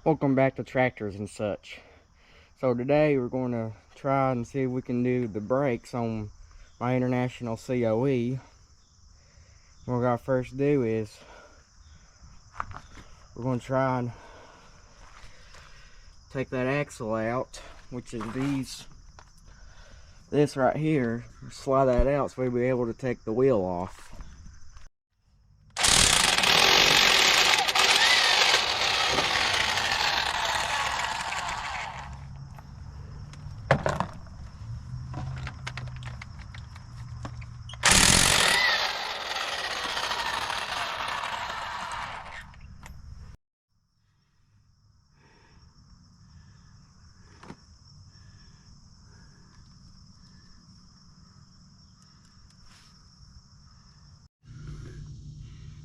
Welcome back to Tractors and Such. So today we're going to try and see if we can do the brakes on my International COE. What we got to first do is we're going to try and take that axle out, which is this right here. Slide that out so we'll be able to take the wheel off.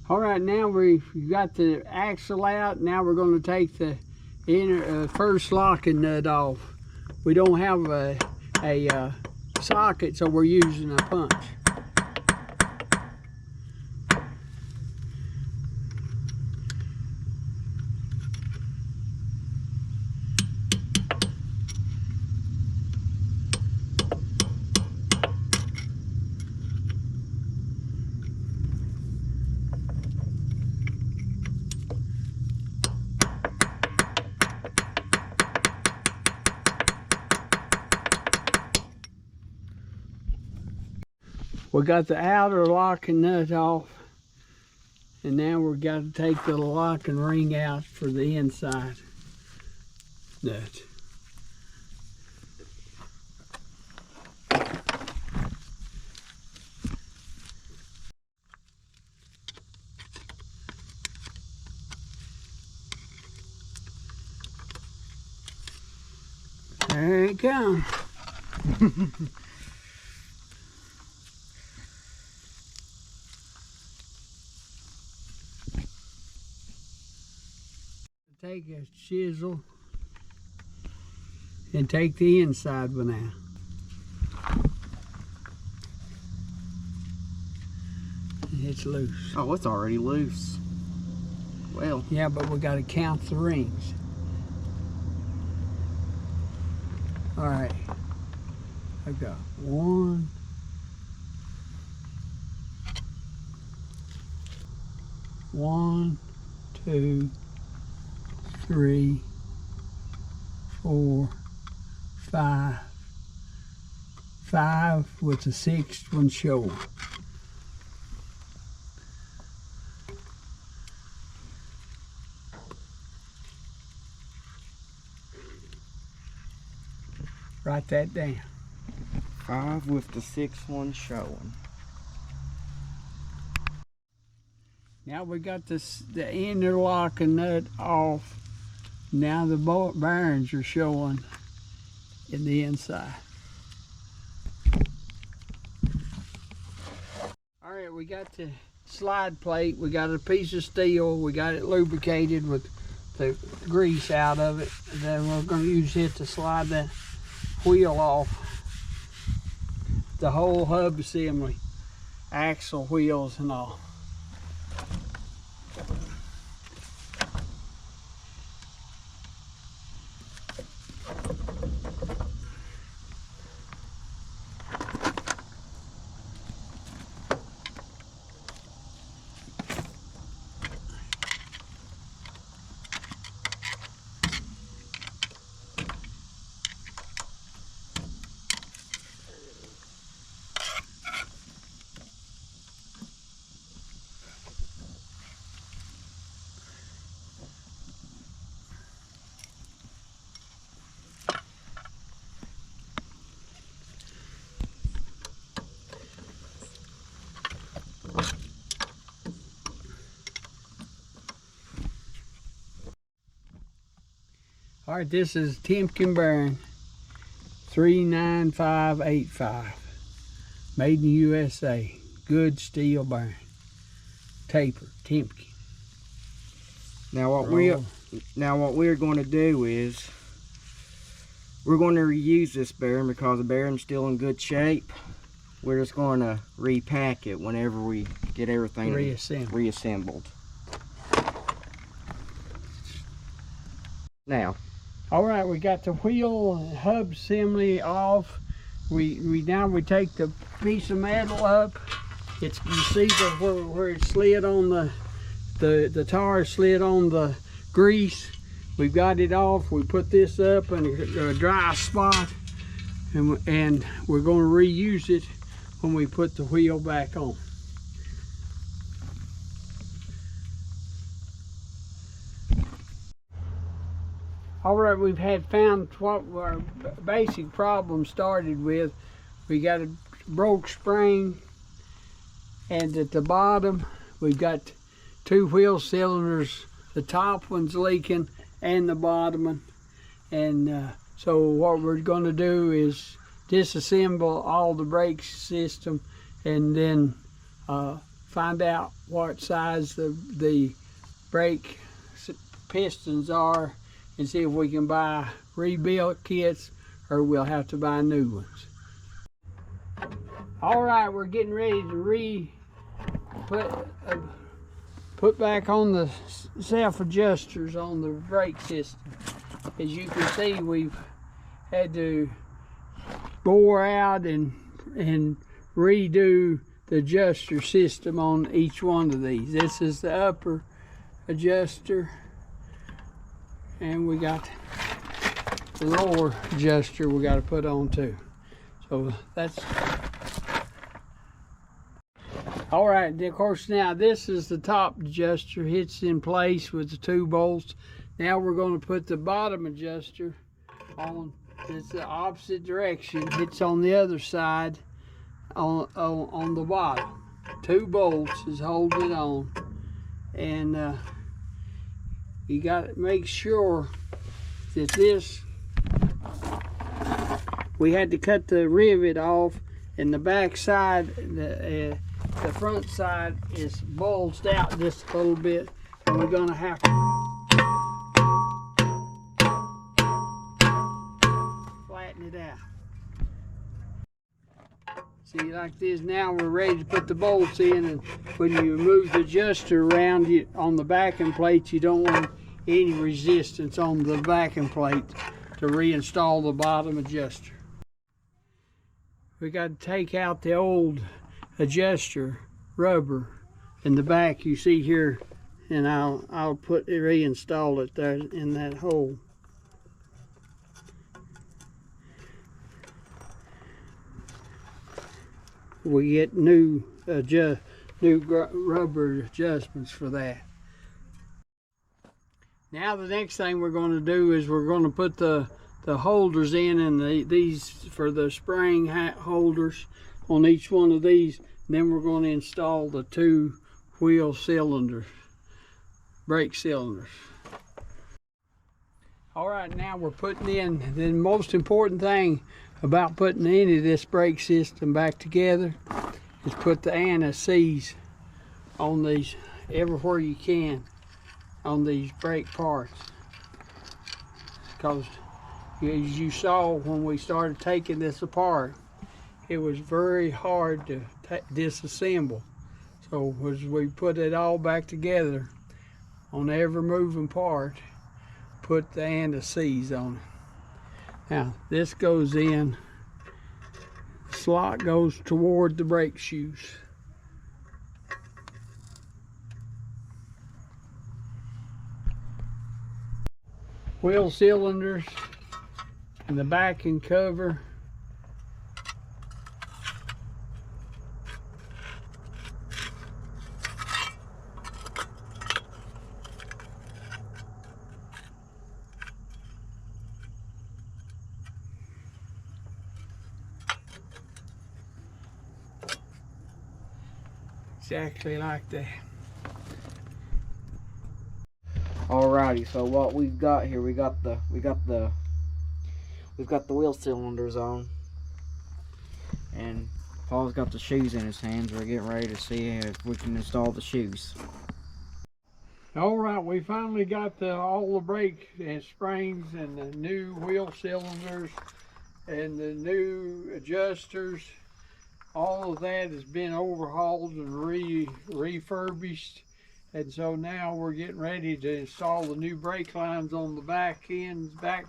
All right, now we've got the axle out. Now we're going to take the inner first locking nut off. We don't have a socket, so we're using a punch. We got the outer locking nut off, and now we've got to take the locking ring out for the inside nut. There it comes. Take a chisel and take the inside one out. It's loose. Oh, it's already loose. Well, yeah, but we got to count the rings. All right, I've got 1, 2, 3, 4, 5. 5 with the 6th one showing. Write that down. 5 with the 6th one showing. Now we got the inner locking nut off. Now the bolt bearings are showing in the inside. All right, we got the slide plate. We got a piece of steel. We got it lubricated with the grease out of it. And then we're going to use it to slide that wheel off. The whole hub assembly, axle, wheels, and all. All right, this is Timken bearing 39585, made in the USA. Good steel bearing, taper, Timken. Now what we're going to do is we're going to reuse this bearing because the bearing's still in good shape. We're just going to repack it whenever we get everything reassembled. Now. All right, we got the wheel and hub assembly off. We take the piece of metal up. You see where it slid on the tar slid on the grease. We've got it off. We put this up in a dry spot, and we're going to reuse it when we put the wheel back on. All right, we've found what our basic problem started with. We got a broke spring, and at the bottom we've got two wheel cylinders. The top one's leaking and the bottom one. And so what we're going to do is disassemble all the brake system, and then find out what size the brake pistons are, and see if we can buy rebuilt kits or we'll have to buy new ones. All right, we're getting ready to put back on the self adjusters on the brake system. As you can see, we've had to bore out and redo the adjuster system on each one of these. This is the upper adjuster, and we got the lower adjuster we got to put on too. So that's all right. Of course, now this is the top adjuster. It's in place with the two bolts. Now we're going to put the bottom adjuster on. It's the opposite direction. It's on the other side on the bottom. Two bolts is holding it on, and you got to make sure that this, we had to cut the rivet off, and the back side, the front side is bulged out just a little bit, and we're going to have to flatten it out. See, like this. Now we're ready to put the bolts in, and when you move the adjuster around on the backing plate, you don't want any resistance on the backing plate to reinstall the bottom adjuster. We got to take out the old adjuster rubber in the back you see here, and I'll reinstall it there in that hole. We get new rubber adjustments for that. Now the next thing we're going to do is we're going to put the holders in, and these for the spring holders on each one of these. And then we're going to install the two wheel cylinders, brake cylinders. All right, now we're putting in the most important thing about putting any of this brake system back together is put the anti-seize on these everywhere you can on these brake parts, because as you saw when we started taking this apart, it was very hard to disassemble. So as we put it all back together on every moving part, put the anti-seize on it. Now this goes in, the slot goes toward the brake shoes. Wheel cylinders and the backing cover. Exactly like that. Alrighty, so what we've got here, we got the wheel cylinders on, and Paul's got the shoes in his hands. We're getting ready to see if we can install the shoes. All right, we finally got all the brake and springs and the new wheel cylinders and the new adjusters. All of that has been overhauled and refurbished. And so now we're getting ready to install the new brake lines on the back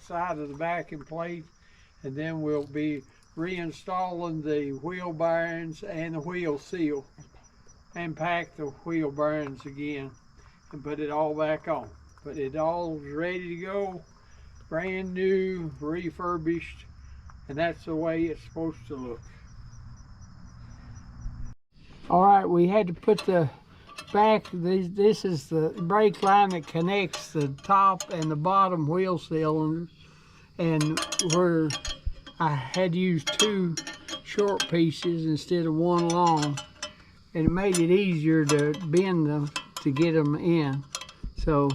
side of the backing plate, and then we'll be reinstalling the wheel bearings and the wheel seal and pack the wheel bearings again and put it all back on. But it all is ready to go, brand new, refurbished, and that's the way it's supposed to look. All right, we had to put the back, this is the brake line that connects the top and the bottom wheel cylinders, and where I had to use 2 short pieces instead of 1 long, and it made it easier to bend them to get them in. So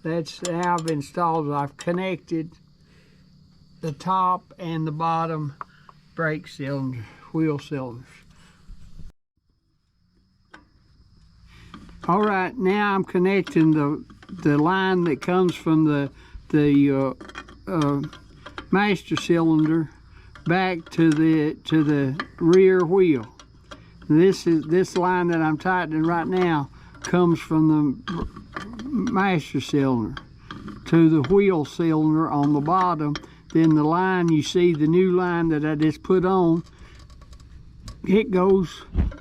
that's how I've installed it. I've connected the top and the bottom brake cylinder, wheel cylinders. All right, now I'm connecting the line that comes from the master cylinder back to the rear wheel. This line that I'm tightening right now comes from the master cylinder to the wheel cylinder on the bottom. Then the line, you see the new line that I just put on, it goes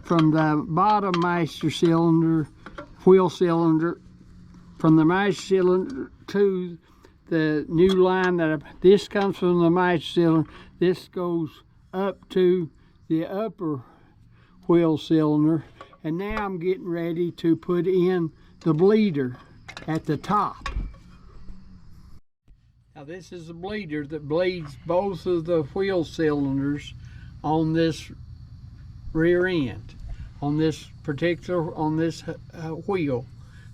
from the bottom master cylinder, wheel cylinder, from the master cylinder to the new line this comes from the master cylinder. This goes up to the upper wheel cylinder, and now I'm getting ready to put in the bleeder at the top. Now this is a bleeder that bleeds both of the wheel cylinders on this rear end, on this wheel.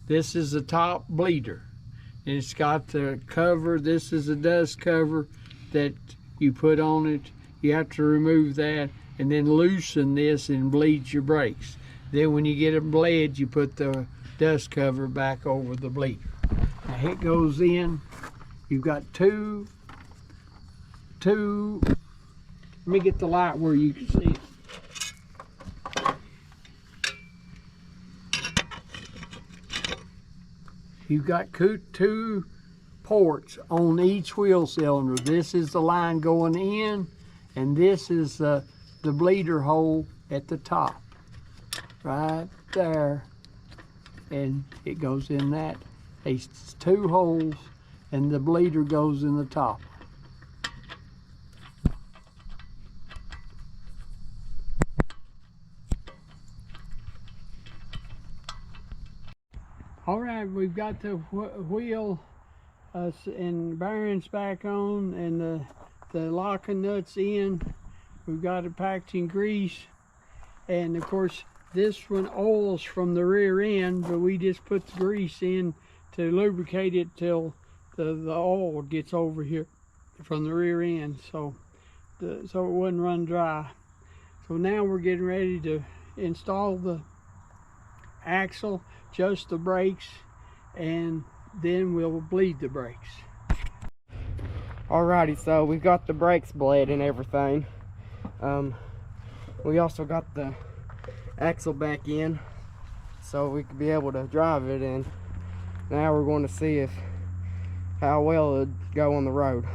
This is the top bleeder, and it's got the cover. This is a dust cover that you put on it. You have to remove that and then loosen this and bleed your brakes. Then when you get it bled, you put the dust cover back over the bleeder. Now it goes in. You've got two, let me get the light where you can see it. You've got 2 ports on each wheel cylinder. This is the line going in, and this is the bleeder hole at the top, right there, and it goes in that. It's 2 holes, and the bleeder goes in the top. All right, we've got the wheel and bearings back on, and the locking nuts in. We've got it packed in grease, and of course this one oils from the rear end, but we just put the grease in to lubricate it till the oil gets over here from the rear end, so it wouldn't run dry. So now we're getting ready to install the axle, adjust the brakes, and then we'll bleed the brakes. Alrighty, so we've got the brakes bled and everything. We also got the axle back in so we could be able to drive it, and now we're going to see how well it'd go on the road.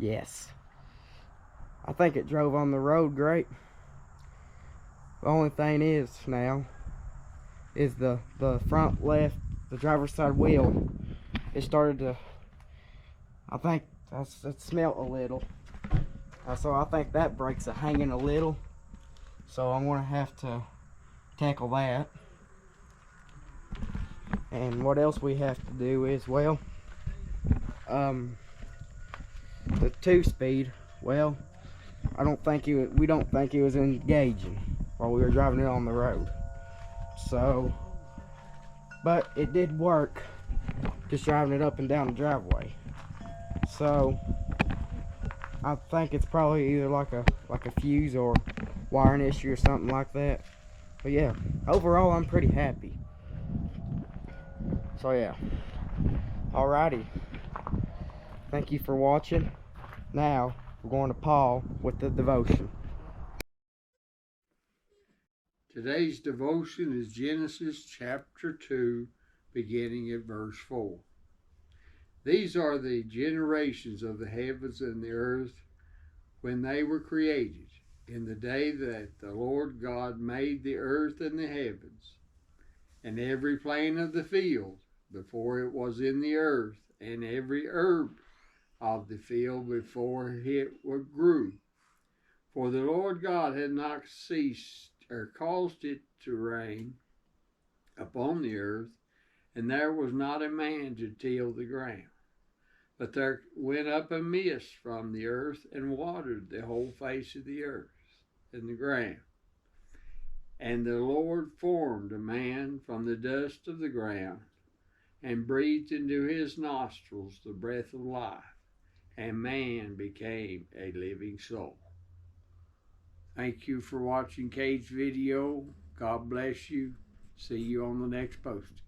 Yes. I think it drove on the road great. The only thing is now is the front left, the driver's side wheel. It started to, I think it smelt a little. So I think that brake's hanging a little. So I'm gonna have to tackle that. And what else we have to do is, well, the 2-speed, well, we don't think it was engaging while we were driving it on the road. So, but it did work, just driving it up and down the driveway. So I think it's probably either like a fuse or wiring issue or something like that. But yeah, overall I'm pretty happy. So yeah, alrighty, thank you for watching. Now we're going to Paul with the devotion. Today's devotion is Genesis chapter 2, beginning at verse 4. These are the generations of the heavens and the earth when they were created, in the day that the Lord God made the earth and the heavens, and every plant of the field before it was in the earth, and every herb of the field before it grew. For the Lord God had not ceased or caused it to rain upon the earth, and there was not a man to till the ground. But there went up a mist from the earth and watered the whole face of the earth and the ground. And the Lord formed a man from the dust of the ground and breathed into his nostrils the breath of life, and man became a living soul. Thank you for watching Cade's video. God bless you. See you on the next post.